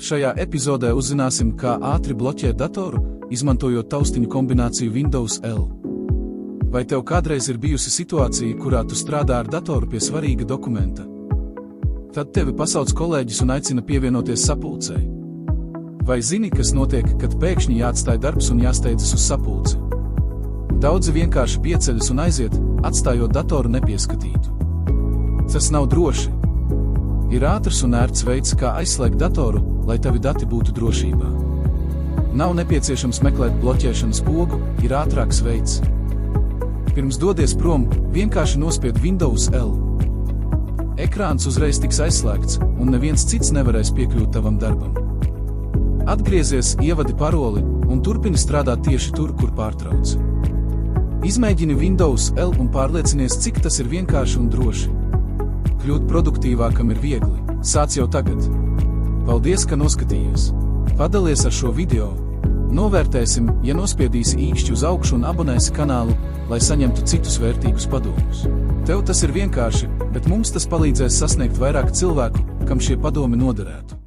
Šajā epizodē uzzināsim, kā ātri bloķēt datoru, izmantojot taustiņu kombināciju Windows L. Vai tev kādreiz ir bijusi situācija, kurā tu strādā ar datoru pie svarīga dokumenta? Tad tevi pasauc kolēģis un aicina pievienoties sapulcei. Vai zini, kas notiek, kad pēkšņi jāatstāj darbs un jāsteidzas uz sapulci? Daudzi vienkārši pieceļas un aiziet, atstājot datoru nepieskatītu. Tas nav droši. Ir ātrs un ērts veids, kā aizslēgt datoru, lai tavi dati būtu drošībā. Nav nepieciešams meklēt bloķēšanas pogu, ir ātrāks veids. Pirms dodies prom, vienkārši nospied Windows L. Ekrāns uzreiz tiks aizslēgts, un neviens cits nevarēs piekļūt tavam darbam. Atgriezies, ievadi paroli, un turpini strādāt tieši tur, kur pārtrauc. Izmēģini Windows L un pārliecinies, cik tas ir vienkārši un droši. Kļūt produktīvākam ir viegli. Sāc jau tagad. Paldies, ka noskatījies. Padalies ar šo video. Novērtēsim, ja nospiedīsi īkšķi uz augšu un abonēsi kanālu, lai saņemtu citus vērtīgus padomus. Tev tas ir vienkārši, bet mums tas palīdzēs sasniegt vairāk cilvēku, kam šie padomi noderētu.